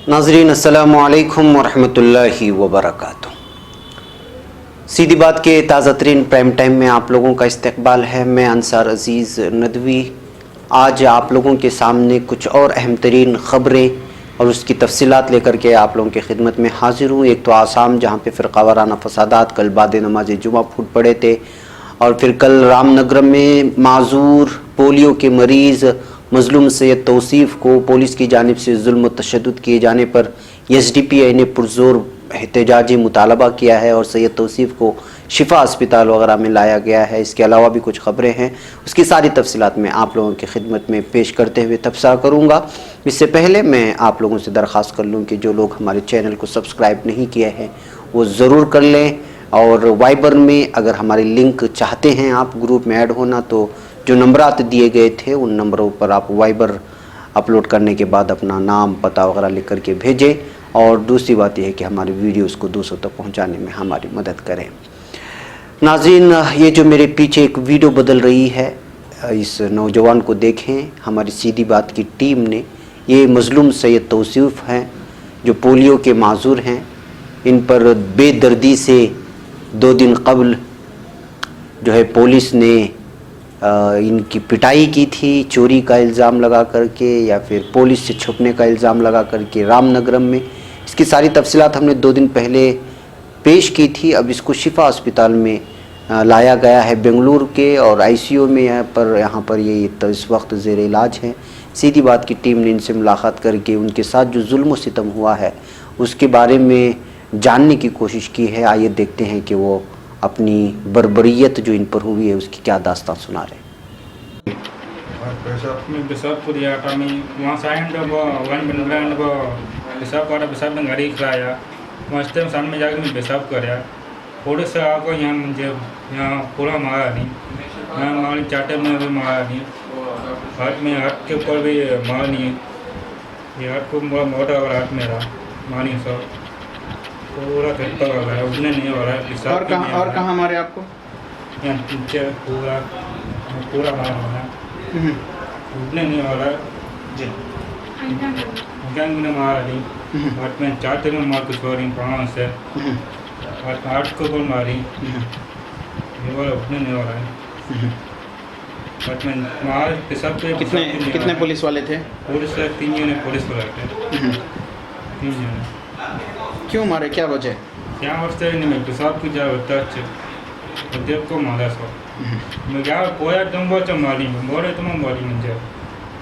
नाज़रीन अस्सलामु अलैकुम वरहमतुल्लाहि वबरकातुहू। सीधी बात के ताज़ा तरीन प्राइम टाइम में आप लोगों का इस्तकबाल है। मैं अंसार अज़ीज़ नदवी आज आप लोगों के सामने कुछ और अहम तरीन ख़बरें और उसकी तफसीलात लेकर के आप लोगों की खिदमत में हाजिर हूँ। एक तो आसाम जहाँ पे फ़िरक़ा वाराना फ़सादात कल बाद नमाज जुमा फूट पड़े थे, और फिर कल रामनगर में माजूर पोलियो के मरीज़ मज़लूम सैयद तौसीफ़ को पुलिस की जानिब से जुल्म व तशद्दुद किए जाने पर SDPI ने पुरज़ोर एहतजाजी मुतालबा किया है और सैयद तौसीफ़ को शिफा अस्पताल वगैरह में लाया गया है। इसके अलावा भी कुछ ख़बरें हैं, उसकी सारी तफसीलात मैं आप लोगों की खिदमत में पेश करते हुए तबसरा करूँगा। इससे पहले मैं आप लोगों से दरख्वास्त कर लूँ कि जो लोग हमारे चैनल को सब्सक्राइब नहीं किए हैं वो ज़रूर कर लें, और वाइबर में अगर हमारी लिंक चाहते हैं आप ग्रुप में ऐड होना तो जो नंबरात दिए गए थे उन नंबरों पर आप वाइबर अपलोड करने के बाद अपना नाम पता वगैरह लिख करके भेजें। और दूसरी बात यह है कि हमारी वीडियोस को दूसरों तक पहुंचाने में हमारी मदद करें। नाज़रीन, ये जो मेरे पीछे एक वीडियो बदल रही है, इस नौजवान को देखें। हमारी सीधी बात की टीम ने, ये मज़लूम सैयद तौसीफ़ हैं जो पोलियो के माजूर हैं। इन पर बेदर्दी से 2 दिन कबल जो है पुलिस ने इनकी पिटाई की थी, चोरी का इल्ज़ाम लगा करके या फिर पुलिस से छुपने का इल्ज़ाम लगा करके रामनगरम में। इसकी सारी तफसीलात हमने 2 दिन पहले पेश की थी। अब इसको शिफा अस्पताल में लाया गया है बेंगलुरु के, और ICU में यहाँ पर ये इस वक्त ज़ेर इलाज है। सीधी बात की टीम ने इनसे मुलाकात करके उनके साथ जो जुल्म सितम हुआ है उसके बारे में जानने की कोशिश की है। आइए देखते हैं कि वो अपनी बर्बरियत जो इन पर हुई है उसकी क्या दास्तान सुना रहे हैं। besok kuliah kami uang saya dah bawa wan beneran bawa besok dengan hari kerja master सामने जाकर मैं besok करया थोड़े से आको यहाँ मुझे यहाँ पूरा मारा नहीं, यहाँ मारी चाटे में भी मारा नहीं, हाथ के ऊपर भी मारा नहीं, ये हाथ को बड़ा मोटा और हाथ मेरा मारी सब पूरा कट्टा हो गया, उठने नहीं हो रहा है। और कहाँ मारे आपको? यहाँ पीछे पूरा मारा है, उठने नहीं हो रहा है जी। गैंग ने मारा नहीं, हाथ में चाटे में मार कुछ हो रही पाँव से, हाथ को भी मारी, ये वाला उठने नहीं हो रहा है। हाथ में मार पेशाब पे कितने पुलिस वाले थे? पुलिस 3 जने पुलिस वाले थे, 3 जने। क्यों मारे, क्या वजह? क्या वजह नहीं, मैं पेशाब की जा होता है देव को मारा सब। मैं क्या कोया डंबो च मारी मोरे तुम मारी मुझे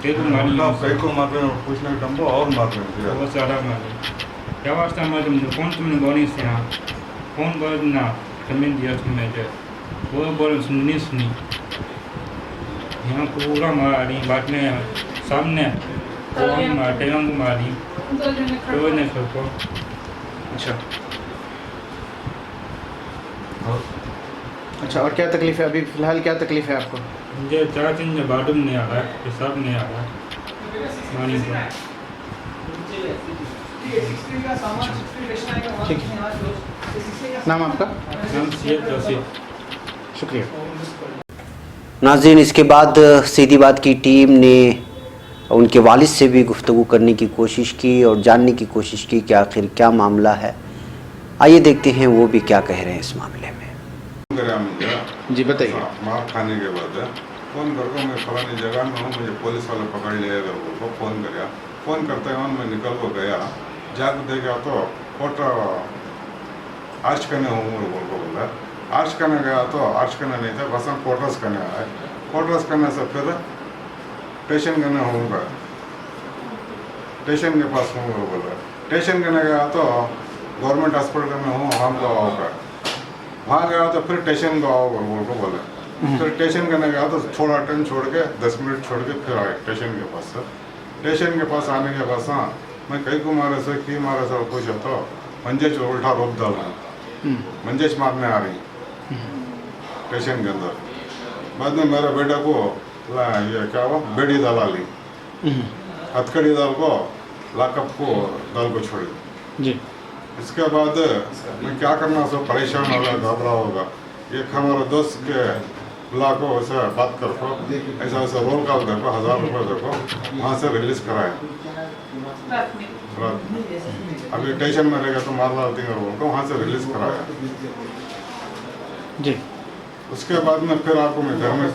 तेरे को मारी कई को मार रहे हो, कुछ नहीं डंबो और मार रहे हो, बहुत ज़्यादा मारी। क्या वास्ता मार कौन तुमने बोली से यहाँ कौन बोल ना जमीन दिया तुमने जो वो बोल सुनी यहाँ पूरा मारी बाद में सामने कौन मारते को मारी कोई नहीं सबको। अच्छा, और क्या तकलीफ है अभी फ़िलहाल, क्या तकलीफ है आपको? मुझे 4 दिन से बाथरूम नहीं आ रहा है, पेशाब नहीं आ रहा है मानी को। ठीक है, नाम आपका? नाम सैयद तौसीफ़। शुक्रिया। नाज़रीन, इसके बाद सीधी बात की टीम ने उनके वालिद से भी गुफ्तगू करने की कोशिश की और जानने की कोशिश की कि आखिर क्या मामला है। आइए देखते हैं वो भी क्या कह रहे हैं इस मामले में। जी बताइए। मार खाने के बाद फ़ोन करके मैं फलानी जगह में हूँ, मुझे पुलिस वाले पकड़ लिया को फ़ोन कराया। फ़ोन करते हुए मैं निकल को गया, जाकर देखा तो फोटो आर्च करने हूँ बोल को बोला। आर्च करने गया तो आर्च करने नहीं था, बस हम फोटोस करने आए। फोटोस करने से फिर स्टेशन करने होऊंगा, स्टेशन के पास हूँ बोला। स्टेशन करने गया तो गवर्नमेंट हॉस्पिटल में हूँ, वहाँ को आओगे। वहाँ गया तो फिर स्टेशन को आओ बोल को बोला। फिर स्टेशन करने गया तो थोड़ा टाइम छोड़ के 10 मिनट छोड़ के फिर आए स्टेशन के पास। स्टेशन के पास आने के बाद मैं कई को मारे से की मारे से पूछा तो मंजेश उल्टा रोक डाला, मंजेश मारने आ रही स्टेशन के अंदर। बाद में मेरे बेटे को ये क्या हुआ, बेड़ी डाला ली, हथकड़ी दाल को लाकअप को दाल को छोड़ी जी। इसके बाद मैं क्या करना, सब परेशान होगा, घबरा होगा। एक हमारा दोस्त के बुला को वैसे बात कर को ऐसा वैसा रोल कॉल देखो 1000 रुपये देखो वहाँ से रिलीज कराया रात में। अभी स्टेशन में रहेगा तो मारला देंगे उनको वहाँ से रिलीज कराया जी। उसके बाद में फिर आपको मैं घर में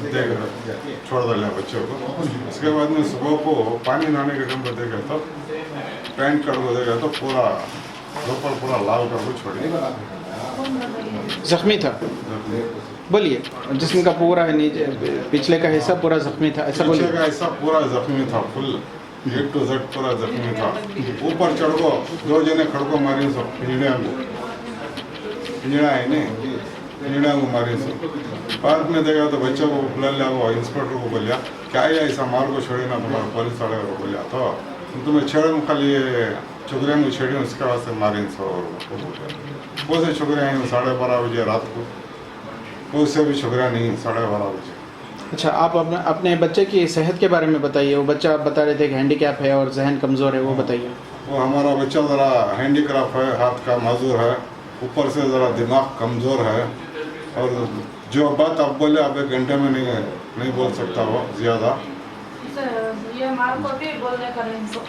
छोड़ डाला बच्चों को। उसके बाद में सुबह को पानी नहाने के टाइम पर देखा तब पैंट कर को देखा तो पूरा दोपहर पूरा लाल कर को छोड़ी जख्मी था, बोलिए। जिस्म का पूरा नीचे पिछले का हिस्सा पूरा जख्मी था, ऐसा पीछे बोलिए। का हिस्सा पूरा जख्मी था, फुल A to Z पूरा जख्मी था। ऊपर चढ़ को 2 जने खड़को मारी सो पिंजड़ा है नहीं पिंजड़ा को मारी सो। बाद में देखा तो बच्चा को बुला लिया, वो इंस्पेक्टर को बोलिया क्या है ऐसा मार को छोड़ी ना तुम्हारा पुलिस वाले को बोलिया तो तुम्हें छेड़ में खाली चुगरे में छेड़ी उसके वास्ते मारी सो। वो से चुगरे हैं 12:30 बजे रात को, वो से भी चुगरा नहीं 12:30 बजे। अच्छा, आप अपने बच्चे की सेहत के बारे में बताइए। वो बच्चा आप बता रहे थे कि हैंडीकैप है और जहन कमज़ोर है, वो बताइए। वो हमारा बच्चा ज़रा हैंडीक्राफ्ट है, हाथ का माजूर है, ऊपर से ज़रा दिमाग कमज़ोर है और जो बात आप बोले आप 1 घंटे में नहीं बोल सकता वो ज़्यादा। ये मार को भी बोलने का नहीं सो।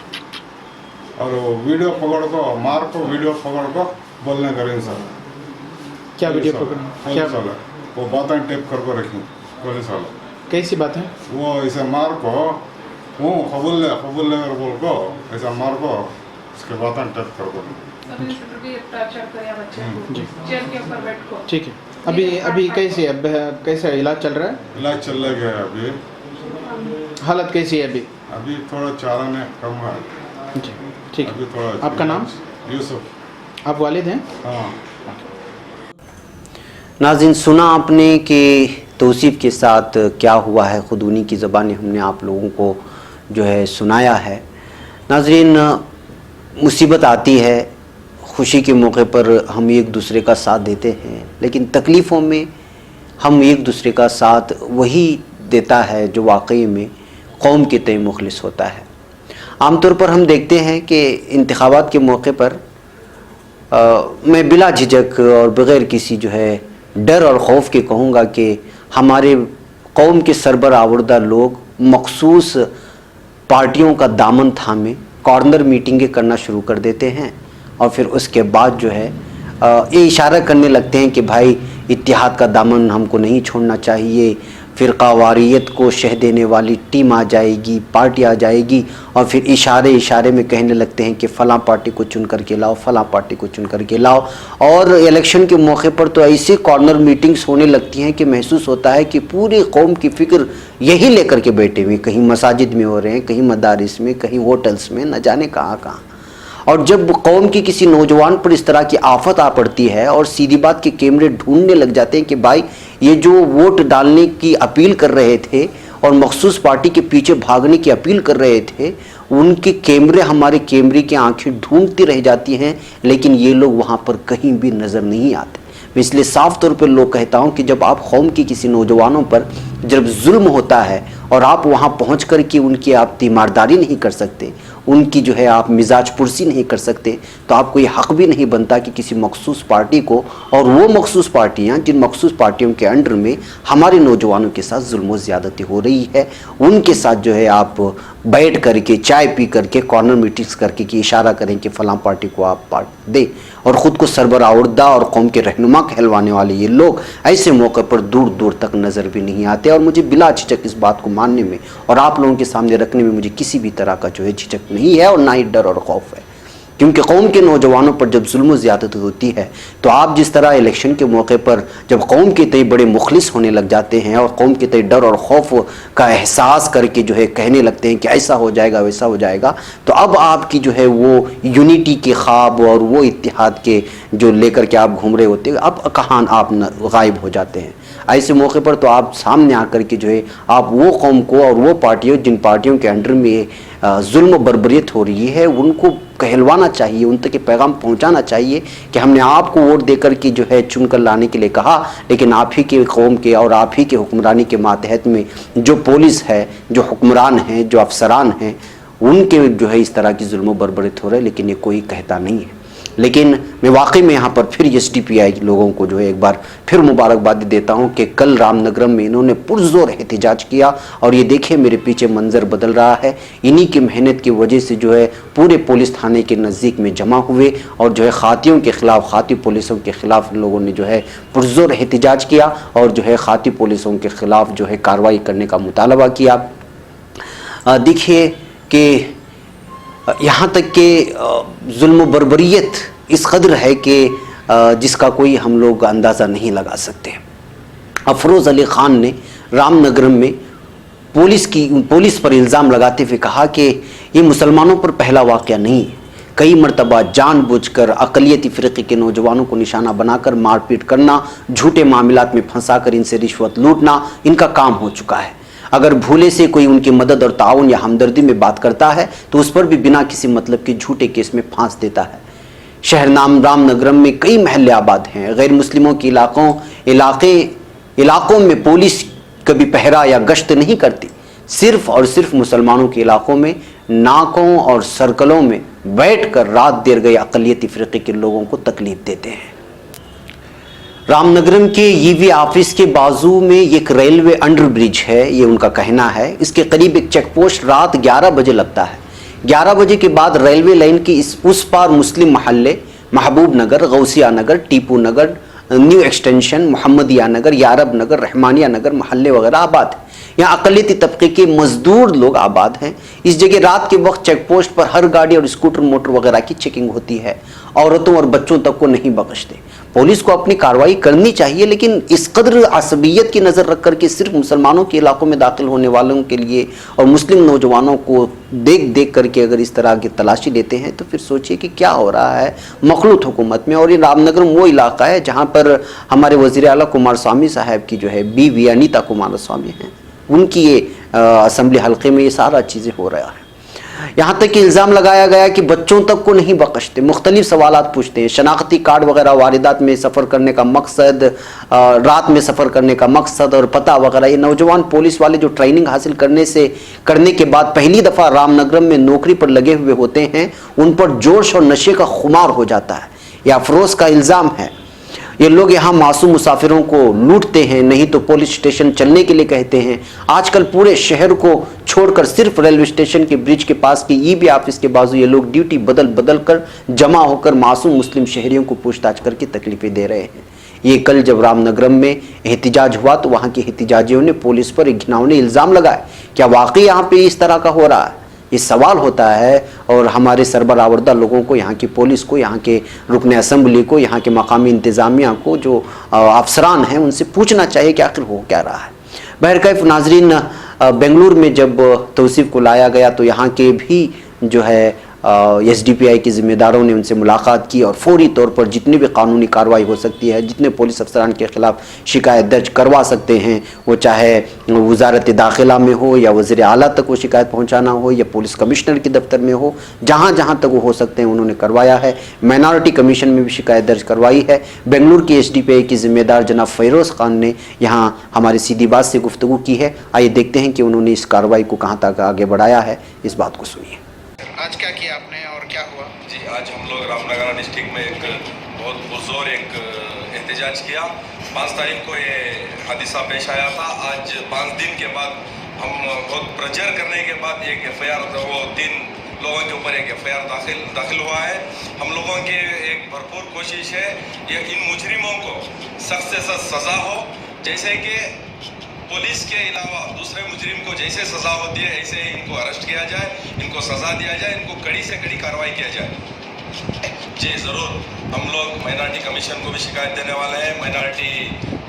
और वो वीडियो पकड़ को मार को वीडियो पकड़ को बोलने करें सर। क्या वीडियो पकड़, क्या वो बातें टेप कर को रखी पुलिस वाला। कैसी बात है? वो ऐसे मार को वो कबूल ले कर बोल को ऐसा मार को उसके बातें टेप कर को। टॉर्चर किया बच्चे को जी। चेयर के ऊपर बैठ को। ठीक है। अभी कैसे अब कैसा इलाज चल रहा है? इलाज चल गया है अभी। हालत कैसी है अभी? अभी थोड़ा चारा ने कम है। जी, ठीक अभी है। थोड़ा आपका नाम? यूसुफ। आप वालिद हैं? हाँ। नाज़रीन, सुना आपने कि तौसीफ़ के साथ क्या हुआ है, ख़ुद उन्हीं की ज़बानी हमने आप लोगों को जो है सुनाया है। नाज़रीन, मुसीबत आती है, खुशी के मौके पर हम एक दूसरे का साथ देते हैं, लेकिन तकलीफ़ों में हम एक दूसरे का साथ वही देता है जो वाकई में कौम के तय मुखलिस होता है। आमतौर पर हम देखते हैं कि इंतखाबात के मौके पर मैं बिला झिझक और बग़ैर किसी जो है डर और खौफ के कहूँगा कि हमारे कौम के सरबराह लोग मखसूस पार्टियों का दामन थामे कॉर्नर मीटिंगें करना शुरू कर देते हैं और फिर उसके बाद जो है ये इशारा करने लगते हैं कि भाई इत्तेहाद का दामन हमको नहीं छोड़ना चाहिए, फ़िरक़ावारियत को शह देने वाली टीम आ जाएगी, पार्टी आ जाएगी और फिर इशारे में कहने लगते हैं कि फ़लाँ पार्टी को चुन करके लाओ, फ़लाँ पार्टी को चुन करके लाओ। और इलेक्शन के मौके पर तो ऐसे कॉर्नर मीटिंग्स होने लगती हैं कि महसूस होता है कि पूरी कौम की फ़िक्र यही लेकर के बैठे हुए, कहीं मसाजिद में हो रहे हैं, कहीं मदारिस में, कहीं होटल्स में, न जाने कहाँ। और जब कौम की किसी नौजवान पर इस तरह की आफत आ पड़ती है और सीधी बात के कैमरे ढूंढने लग जाते हैं कि भाई ये जो वोट डालने की अपील कर रहे थे और मखसूस पार्टी के पीछे भागने की अपील कर रहे थे, उनके कैमरे हमारे कैमरे की आंखें ढूंढती रह जाती हैं, लेकिन ये लोग वहाँ पर कहीं भी नज़र नहीं आते। इसलिए साफ तौर पर लोग कहता हूँ कि जब आप कौम की किसी नौजवानों पर जब जुल्म होता है और आप वहाँ पहुँच कर के उनकी आप तीमारदारी नहीं कर सकते, उनकी जो है आप मिजाज पुरसी नहीं कर सकते, तो आपको ये हक़ भी नहीं बनता कि किसी मखसूस पार्टी को, और वो मखसूस पार्टियाँ जिन मखसूस पार्टियों के अंडर में हमारे नौजवानों के साथ जुल्म व ज़्यादती हो रही है, उनके साथ जो है आप बैठ करके चाय पी करके कॉर्नर मीटिंग्स करके कि इशारा करें कि फ़लाँ पार्टी को आप पार्टी दे, और ख़ुद को सरबराह और कौम के रहनुमा कहलवाने वाले ये लोग ऐसे मौके पर दूर दूर तक नज़र भी नहीं आते। और मुझे बिला झिझक इस बात को मानने में और आप लोगों के सामने रखने में मुझे किसी भी तरह का जो है झिझक नहीं है और ना ही डर और खौफ है, क्योंकि कौम के नौजवानों पर जब जुल्म ज़्यादती होती है तो आप जिस तरह इलेक्शन के मौके पर जब कौम के तय बड़े मुखलिस होने लग जाते हैं और कौम के तय डर और खौफ का एहसास करके जो है कहने लगते हैं कि ऐसा हो जाएगा वैसा हो जाएगा, तो अब आपकी जो है वो यूनिटी के ख्वाब और वो इत्तेहाद के जो लेकर के आप घूम रहे होते हैं, अब कहाँ आप गायब हो जाते हैं। ऐसे मौके पर तो आप सामने आकर के जो है आप वो कौम को और वो पार्टियों जिन पार्टियों के अंडर में जुल्म बर्बरियत हो रही है उनको कहलवाना चाहिए, उन तक ये पैगाम पहुंचाना चाहिए कि हमने आपको वोट देकर के जो है चुनकर लाने के लिए कहा, लेकिन आप ही के कौम के और आप ही के हुक्मरानी के मातहत में जो पुलिस है, जो हुक्मरान हैं, जो अफसरान हैं, उनके जो है इस तरह की जुल्म बर्बरियत हो रहा है, लेकिन ये कोई कहता नहीं है। लेकिन मैं वाकई में यहाँ पर फिर एसडीपीआई लोगों को जो है एक बार फिर मुबारकबाद देता हूँ कि कल रामनगरम में इन्होंने पुरजोर एहतजाज किया और ये देखिए मेरे पीछे मंजर बदल रहा है। इन्हीं की मेहनत की वजह से जो है पूरे पुलिस थाने के नज़दीक में जमा हुए और जो है खातियों के खिलाफ, खाती पुलिसों के खिलाफ लोगों ने जो है पुरजोर एहतजाज किया और जो है खाती पुलिसों के खिलाफ जो है कार्रवाई करने का मुतालबा किया। देखिए कि यहाँ तक कि जुल्म बर्बरियत इस कदर है कि जिसका कोई हम लोग अंदाज़ा नहीं लगा सकते। अफरोज़ अली ख़ान ने रामनगरम में पुलिस पर इल्ज़ाम लगाते हुए कहा कि ये मुसलमानों पर पहला वाक़या नहीं है। कई मरतबा जानबूझकर अक़लियती फ़िरक़े के नौजवानों को निशाना बनाकर मारपीट करना, झूठे मामलात में फंसाकर इनसे रिश्वत लूटना इनका काम हो चुका है। अगर भूले से कोई उनकी मदद और ताउन या हमदर्दी में बात करता है तो उस पर भी बिना किसी मतलब के झूठे केस में फांस देता है। शहर नाम रामनगरम में कई महल्ले आबाद हैं। गैर मुस्लिमों के इलाकों में पुलिस कभी पहरा या गश्त नहीं करती। सिर्फ और सिर्फ मुसलमानों के इलाकों में नाकों और सर्कलों में बैठकर रात देर गए अक़लियती फ़िरक़े के लोगों को तकलीफ देते हैं। रामनगरम के ईवी ऑफिस के बाजू में एक रेलवे अंडर ब्रिज है, ये उनका कहना है। इसके करीब एक चेक पोस्ट रात 11 बजे लगता है। 11 बजे के बाद रेलवे लाइन की उस पार मुस्लिम महल्ले महबूब नगर, गौसिया नगर, टीपू नगर, न्यू एक्सटेंशन, मोहम्मदिया नगर, यारब नगर, रहमानिया नगर महल्ले वगैरह आबाद हैं। यहाँ अक़लियती तबके के मजदूर लोग आबाद हैं। इस जगह रात के वक्त चेक पोस्ट पर हर गाड़ी और स्कूटर मोटर वगैरह की चेकिंग होती है। औरतों और बच्चों तक को नहीं बख्शते। पुलिस को अपनी कार्रवाई करनी चाहिए, लेकिन इस कदर असबियत की नज़र रख कर के सिर्फ मुसलमानों के इलाकों में दाखिल होने वालों के लिए और मुस्लिम नौजवानों को देख देख करके अगर इस तरह की तलाशी लेते हैं तो फिर सोचिए कि क्या हो रहा है मखलूत हुकूमत में। और ये रामनगर वो इलाका है जहाँ पर हमारे वज़ीर आला कुमारस्वामी साहब की जो है बीवी अनीता कुमारस्वामी हैं, उनकी ये असम्बली हल्के में ये सारा चीज़ें हो रहा है। यहाँ तक कि इल्ज़ाम लगाया गया कि बच्चों तक को नहीं बख्शते, मुख्तलिफ सवालात पूछते हैं। शनाख्ती कार्ड वगैरह, वारिदात में सफ़र करने का मकसद, रात में सफ़र करने का मकसद और पता वगैरह। ये नौजवान पुलिस वाले जो ट्रेनिंग हासिल करने के बाद पहली दफ़ा रामनगरम में नौकरी पर लगे हुए होते हैं, उन पर जोश और नशे का खुमार हो जाता है। यह अफरोज़ का इल्ज़ाम है। ये लोग यहाँ मासूम मुसाफिरों को लूटते हैं, नहीं तो पुलिस स्टेशन चलने के लिए कहते हैं। आजकल पूरे शहर को छोड़कर सिर्फ रेलवे स्टेशन के ब्रिज के पास की ईबी ऑफिस के बाजू ये लोग ड्यूटी बदल बदल कर जमा होकर मासूम मुस्लिम शहरियों को पूछताछ करके तकलीफें दे रहे हैं। ये कल जब रामनगरम में एहतिजाज हुआ तो वहाँ के एहतिजाजियों ने पुलिस पर एक घिनौने इल्ज़ाम लगाए। क्या वाकई यहाँ पे इस तरह का हो रहा है? ये सवाल होता है और हमारे सरबरावरदा लोगों को, यहाँ की पुलिस को, यहाँ के रुकन असम्बली को, यहाँ के मकामी इंतज़ामिया को, जो अफसरान हैं, उनसे पूछना चाहिए कि आखिर हो क्या रहा है। बहरकैफ नाजरीन, बेंगलुरु में जब तौसीफ़ को लाया गया तो यहाँ के भी जो है एसडीपीआई के ज़िम्मेदारों ने उनसे मुलाकात की और फौरी तौर पर जितनी भी कानूनी कार्रवाई हो सकती है, जितने पुलिस अफसरान के ख़िलाफ़ शिकायत दर्ज करवा सकते हैं, वो चाहे वज़ारत दाखिला में हो या वज़ीर आला तक वो शिकायत पहुंचाना हो या पुलिस कमिश्नर के दफ्तर में हो, जहां जहां तक वो हो सकते हैं उन्होंने करवाया है। माइनॉरिटी कमीशन में भी शिकायत दर्ज करवाई है। बेंगलुरु की एसडीपीआई के ज़िम्मेदार जनाब फ़ैरोज़ ख़ान ने यहाँ हमारे सीधी बात से गुफ्तगू की है। आइए देखते हैं कि उन्होंने इस कार्रवाई को कहाँ तक आगे बढ़ाया है। इस बात को सुनिए। आज क्या किया आपने और क्या हुआ? जी, आज हम लोग रामनगर डिस्ट्रिक्ट में एक बहुत पुरजोर एहतजाज किया। 5 तारीख को ये हादसा पेश आया था। आज 5 दिन के बाद हम बहुत प्रचार करने के बाद एक FIR, वो 3 लोगों के ऊपर एक FIR दाखिल हुआ है। हम लोगों की एक भरपूर कोशिश है ये इन मुजरिमों को सख्त से सख्त सज़ा हो, जैसे कि पुलिस के अलावा दूसरे मुजरिम को जैसे सज़ा होती है ऐसे ही इनको अरेस्ट किया जाए, इनको सज़ा दिया जाए, इनको कड़ी से कड़ी कार्रवाई किया जाए। जी ज़रूर, हम लोग माइनॉरिटी कमीशन को भी शिकायत देने वाले हैं, माइनॉरिटी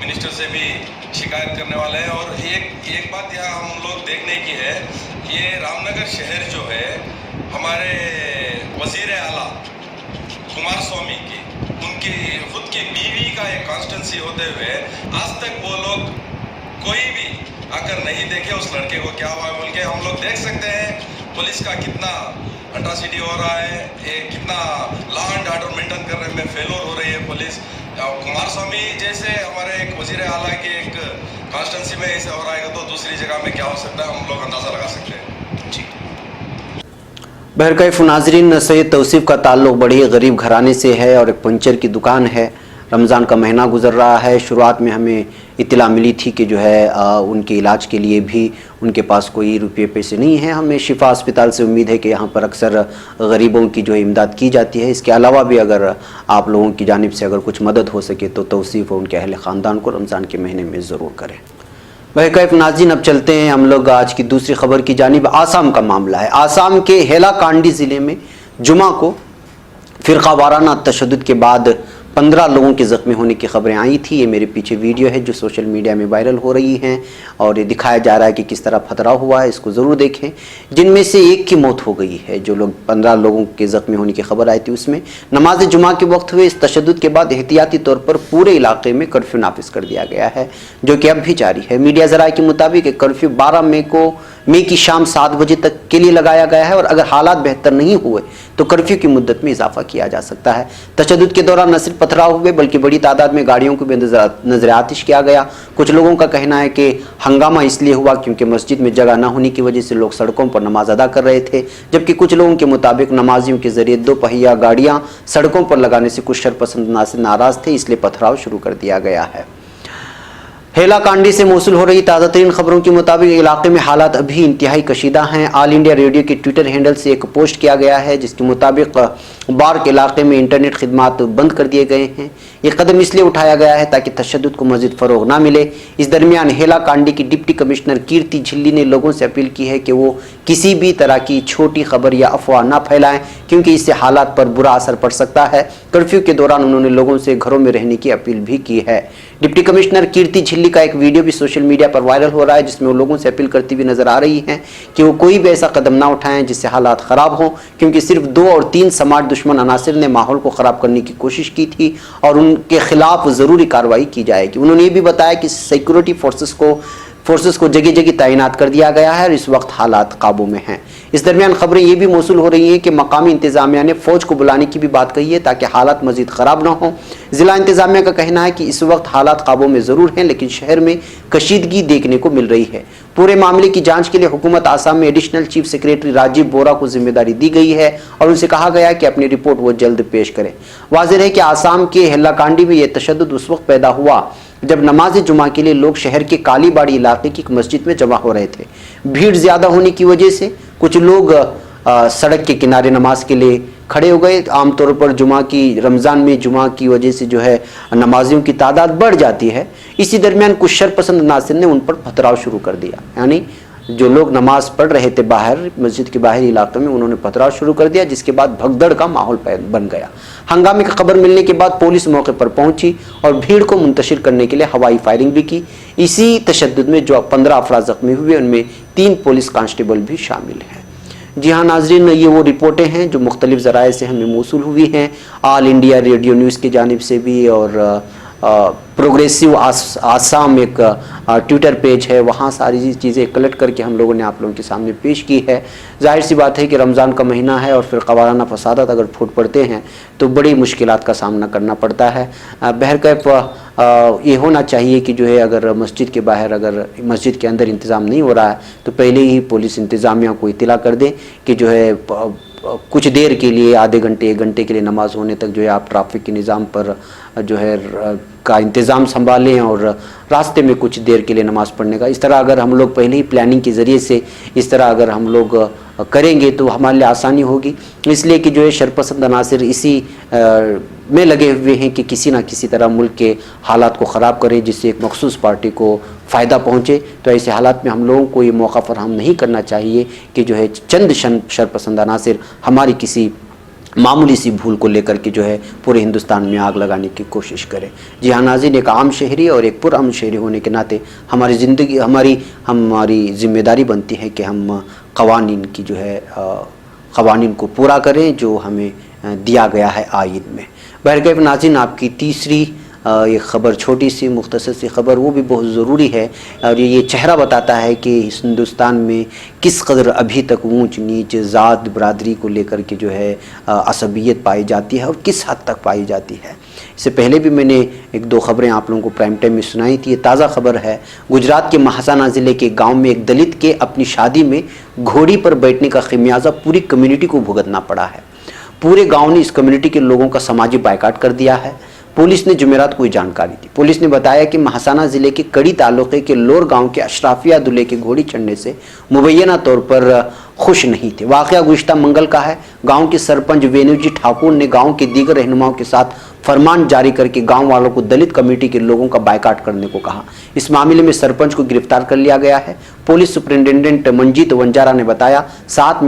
मिनिस्टर से भी शिकायत करने वाले हैं। और एक बात यहाँ हम लोग देखने की है, ये रामनगर शहर जो है हमारे वज़ीर आला कुमारस्वामी की, उनकी खुद की बीवी का एक कॉन्स्टिट्यूंसी होते हुए आज तक वो लोग कोई भी आकर नहीं देखे उस लड़के को क्या हुआ बोल के। हम लोग देख सकते हैं पुलिस का कितना अट्रॉसिटी हो रहा है, ये कितना लॉ एंड ऑर्डर मेंटेन करने में फेलोर हो रही है पुलिस। कुमारस्वामी जैसे हमारे एक वज़ीर आला के एक कॉन्स्टिट्यूंसी में ऐसे हो रहा है तो दूसरी जगह में क्या हो सकता है हम लोग अंदाज़ा लगा सकते हैं। जी। बहरकैफ नाजरीन, सैयद तौसीफ का ताल्लुक़ बड़े गरीब घराने से है और एक पंचर की दुकान है। रमज़ान का महीना गुजर रहा है। शुरुआत में हमें इत्तला मिली थी कि जो है उनके इलाज के लिए भी उनके पास कोई रुपये पैसे नहीं हैं। हमें शिफा अस्पताल से उम्मीद है कि यहाँ पर अक्सर गरीबों की जो है इमदाद की जाती है। इसके अलावा भी अगर आप लोगों की जानिब से अगर कुछ मदद हो सके तो तौसीफ और उनके अहल ख़ानदान को रमज़ान के महीने में ज़रूर करें। बहरकैफ नाज़रीन, अब चलते हैं हम लोग आज की दूसरी खबर की जानिब। आसाम का मामला है। आसाम के हैलाकांडी ज़िले में जुमा को फ़िरक़ा वाराना तशद्दुद के बाद 15 लोगों के ज़ख्मी होने की खबरें आई थी। ये मेरे पीछे वीडियो है जो सोशल मीडिया में वायरल हो रही हैं और ये दिखाया जा रहा है कि किस तरह पथराव हुआ है। इसको ज़रूर देखें। जिनमें से एक की मौत हो गई है। जो लोग 15 लोगों के ज़ख्मी होने की खबर आई थी उसमें नमाज जुमा के वक्त हुए इस तशद्दुद के बाद एहतियाती तौर पर पूरे इलाके में कर्फ्यू नाफिज कर दिया गया है, जो कि अब भी जारी है। मीडिया ज़राए के मुताबिक कर्फ्यू 12 मई की शाम 7 बजे तक के लिए लगाया गया है और अगर हालात बेहतर नहीं हुए तो कर्फ्यू की मुद्दत में इजाफा किया जा सकता है। तशद्दुद के दौरान न सिर्फ पथराव हुए बल्कि बड़ी तादाद में गाड़ियों को भी नजर आतिश किया गया। कुछ लोगों का कहना है कि हंगामा इसलिए हुआ क्योंकि मस्जिद में जगह न होने की वजह से लोग सड़कों पर नमाज अदा कर रहे थे, जबकि कुछ लोगों के मुताबिक नमाजियों के जरिए 2 पहिया गाड़ियाँ सड़कों पर लगाने से कुछ शरपसंद नाराज थे, इसलिए पथराव शुरू कर दिया गया है। हैलाकांडी से मौसूल हो रही ताज़ा तरीन खबरों के मुताबिक इलाके में हालात अभी इंतहाई कशीदा हैं। ऑल इंडिया रेडियो के ट्विटर हैंडल से एक पोस्ट किया गया है जिसके मुताबिक बार्क इलाके में इंटरनेट खिदमात बंद कर दिए गए हैं। ये कदम इसलिए उठाया गया है ताकि तशद्दुद को मज़ीद फ़रोग़ ना मिले। इस दरमियान हैलाकांडी की डिप्टी कमिश्नर कीर्ति झिल्ली ने लोगों से अपील की है कि वो किसी भी तरह की छोटी खबर या अफवाह ना फैलाएं क्योंकि इससे हालात पर बुरा असर पड़ सकता है। कर्फ्यू के दौरान उन्होंने लोगों से घरों में रहने की अपील भी की है। डिप्टी कमिश्नर कीर्ति झिल्ली का एक वीडियो भी सोशल मीडिया पर वायरल हो रहा है जिसमें वो लोगों से अपील करती हुई नजर आ रही हैं कि वो कोई भी ऐसा कदम ना उठाएं जिससे हालात ख़राब हों, क्योंकि सिर्फ 2 और 3 समाज दुश्मन अनासिर ने माहौल को ख़राब करने की कोशिश की थी और उनके खिलाफ ज़रूरी कार्रवाई की जाएगी। उन्होंने ये भी बताया कि सिक्योरिटी फोर्सेस को जगह जगह तैनात कर दिया गया है और इस वक्त हालात काबू में हैं। इस दरमियान खबरें ये भी मौसूल हो रही हैं कि मकामी इंतजामिया ने फ़ौज को बुलाने की भी बात कही है ताकि हालात मज़ीद ख़राब ना हों। ज़िला इंतजामिया का कहना है कि इस वक्त हालात काबू में ज़रूर हैं लेकिन शहर में कशीदगी देखने को मिल रही है। पूरे मामले की जांच के लिए हुकूमत आसाम में एडिशनल चीफ सेक्रेटरी राजीव बोरा को जिम्मेदारी दी गई है और उनसे कहा गया कि अपनी रिपोर्ट वो जल्द पेश करें। वाज़ेह है कि आसाम के हैलाकांडी में यह तशद्दुद उस वक्त पैदा हुआ जब नमाज जुमा के लिए लोग शहर के कालीबाड़ी इलाके की एक मस्जिद में जमा हो रहे थे। भीड़ ज़्यादा होने की वजह से कुछ लोग सड़क के किनारे नमाज के लिए खड़े हो गए। आमतौर पर रमज़ान में जुमा की वजह से जो है नमाजियों की तादाद बढ़ जाती है। इसी दरमियान कुछ शरपसंद नासिर ने उन पर पथराव शुरू कर दिया, यानी जो लोग नमाज पढ़ रहे थे बाहर मस्जिद के बाहरी इलाके में उन्होंने पथराव शुरू कर दिया, जिसके बाद भगदड़ का माहौल बन गया। हंगामे की खबर मिलने के बाद पुलिस मौके पर पहुंची और भीड़ को मुंतशिर करने के लिए हवाई फायरिंग भी की। इसी तशद्दुद में जो 15 अफराद जख्मी हुए उनमें 3 पुलिस कांस्टेबल भी शामिल हैं। जी हाँ नाजरीन, ये वो रिपोर्टें हैं जो मुख्तलिफ ज़राए से हमें मौसूल हुई हैं। ऑल इंडिया रेडियो न्यूज़ की जानिब से भी और प्रोग्रेसिव आसाम एक ट्विटर पेज है, वहाँ सारी चीज़ें कलेक्ट करके हम लोगों ने आप लोगों के सामने पेश की है। जाहिर सी बात है कि रमज़ान का महीना है और फिर क़वाराना फसादात अगर फूट पड़ते हैं तो बड़ी मुश्किलात का सामना करना पड़ता है। बहरकैफ ये होना चाहिए कि जो है अगर मस्जिद के बाहर अगर मस्जिद के अंदर इंतज़ाम नहीं हो रहा है तो पहले ही पुलिस इंतज़ामिया को इत्तला कर दे कि जो है कुछ देर के लिए आधे घंटे 1 घंटे के लिए नमाज होने तक जो है आप ट्रैफिक के निज़ाम पर जो है का इंतज़ाम संभालें और रास्ते में कुछ देर के लिए नमाज़ पढ़ने का। इस तरह अगर हम लोग पहले ही प्लानिंग के ज़रिए से इस तरह अगर हम लोग करेंगे तो हमारे लिए आसानी होगी। इसलिए कि जो है शरपसंद अनासिर इसी में लगे हुए हैं कि किसी ना किसी तरह मुल्क के हालात को ख़राब करें जिससे एक मखसूस पार्टी को फ़ायदा पहुँचे। तो ऐसे हालात में हम लोगों को ये मौका फराहम नहीं करना चाहिए कि जो है चंद शरपसंद अनासिर हमारी किसी मामूली सी भूल को लेकर के जो है पूरे हिंदुस्तान में आग लगाने की कोशिश करें। जी हाँ नाज़रीन, एक आम शहरी और एक पुरअमन शहरी होने के नाते हमारी ज़िंदगी हमारी ज़िम्मेदारी बनती है कि हम क़वानीन की जो है क़वानीन को पूरा करें जो हमें दिया गया है आइन में। बहरकैफ नाज़रीन, आपकी तीसरी एक ख़बर छोटी सी मुख्तसर सी ख़बर वो भी बहुत ज़रूरी है और ये चेहरा बताता है कि हिंदुस्तान में किस कदर अभी तक ऊंच नीच ज़ात बरादरी को लेकर के जो है असबियत पाई जाती है और किस हद तक पाई जाती है। इससे पहले भी मैंने एक दो ख़बरें आप लोगों को प्राइम टाइम में सुनाई थी। ये ताज़ा खबर है, गुजरात के महासाना ज़िले के गांव में एक दलित के अपनी शादी में घोड़ी पर बैठने का खमियाजा पूरी कम्युनिटी को भुगतना पड़ा है। पूरे गांव ने इस कम्युनिटी के लोगों का समाजी बायकाट कर दिया है। पुलिस ने जुमेरात को जानकारी दी। पुलिस ने बताया कि महासाना ज़िले के कड़ी तालुके के लोर गांव के अशराफिया दूल्हे के घोड़ी चढ़ने से मुबैना तौर पर खुश नहीं थे। वाक़या गुज़िश्ता मंगल का है। गांव के सरपंच वेणुजी ठाकुर ने गांव के दीगर रहनुमाओं के साथ फरमान जारी करके गांव वालों को दलित कमेटी के लोगों का बायकाट करने को कहा। इस मामले में सरपंच को गिरफ्तार कर लिया गया है। पुलिस सुपरिंटेंडेंट मंजीत वंजारा ने बताया 7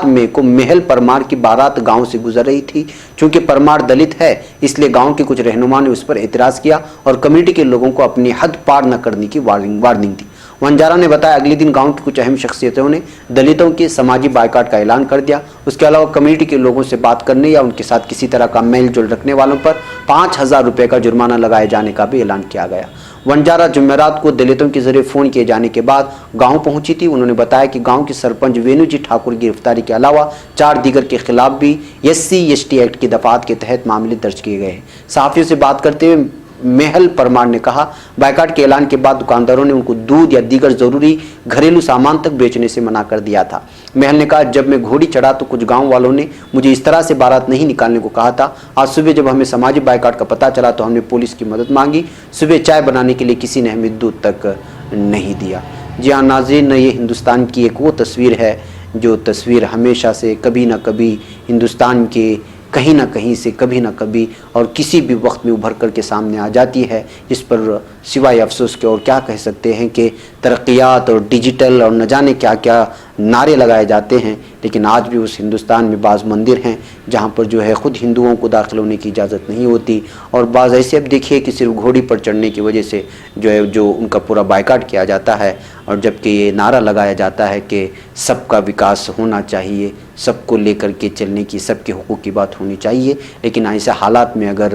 मई को महल परमार की बारात गांव से गुजर रही थी। चूंकि परमार दलित है इसलिए गांव के कुछ रहनुमा ने उस पर एतराज़ किया और कमेटी के लोगों को अपनी हद पार न करने की वार्निंग दी। वंजारा ने बताया अगले दिन गांव की कुछ अहम शख्सियतों ने दलितों के समाजी बायकाट का ऐलान कर दिया। उसके अलावा कमेटी के लोगों से बात करने या उनके साथ किसी तरह का मेल जोल रखने वालों पर 5,000 रुपये का जुर्माना लगाए जाने का भी ऐलान किया गया। वंजारा जुमेरात को दलितों के जरिए फ़ोन किए जाने के बाद गांव पहुंची थी। उन्होंने बताया कि गांव के सरपंच वेणुजी ठाकुर की गिरफ्तारी के अलावा 4 दीगर के खिलाफ भी SC/ST एक्ट की दफात के तहत मामले दर्ज किए गए हैं। सहाफ़ियों से बात करते हुए महल परमार ने कहा बायकाट के ऐलान के बाद दुकानदारों ने उनको दूध या दीगर ज़रूरी घरेलू सामान तक बेचने से मना कर दिया था। महल ने कहा जब मैं घोड़ी चढ़ा तो कुछ गांव वालों ने मुझे इस तरह से बारात नहीं निकालने को कहा था। आज सुबह जब हमें समाजी बायकाट का पता चला तो हमने पुलिस की मदद मांगी। सुबह चाय बनाने के लिए किसी ने हमें दूध तक नहीं दिया। जी हाँ नाज़रीन, ये हिंदुस्तान की एक वो तस्वीर है जो तस्वीर हमेशा से कभी ना कभी हिंदुस्तान के कहीं ना कहीं से कभी ना कभी और किसी भी वक्त में उभर कर के सामने आ जाती है, जिस पर सिवाय अफसोस के और क्या कह सकते हैं कि तरक्यात और डिजिटल और न जाने क्या क्या नारे लगाए जाते हैं। लेकिन आज भी उस हिंदुस्तान में बाज़ मंदिर हैं जहाँ पर जो है ख़ुद हिंदुओं को दाखिल होने की इजाज़त नहीं होती और बाज़ ऐसे अब देखिए कि सिर्फ घोड़ी पर चढ़ने की वजह से जो उनका पूरा बायकाट किया जाता है और जबकि ये नारा लगाया जाता है कि सबका विकास होना चाहिए, सबको लेकर के चलने की, सबके हुकूक की बात होनी चाहिए। लेकिन ऐसे हालात में अगर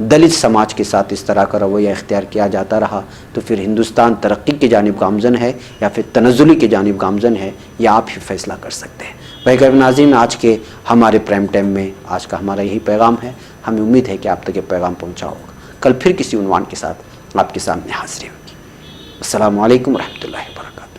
दलित समाज के साथ इस तरह का रवैया इख्तियार किया जाता रहा तो फिर हिंदुस्तान तरक्की की जानिब गामज़न है या फिर तनज़्ज़ुली की जानिब गामज़न है, या आप ही फैसला कर सकते हैं। भाई नाज़रीन, आज के हमारे प्राइम टाइम में आज का हमारा यही पैगाम है। हमें उम्मीद है कि आप तक ये पैगाम पहुँचा होगा। कल फिर किसी उन्वान के साथ आपके सामने हाजिरी होगी। अस्सलामु अलैकुम रहमतुल्लाहि व बरकातहू।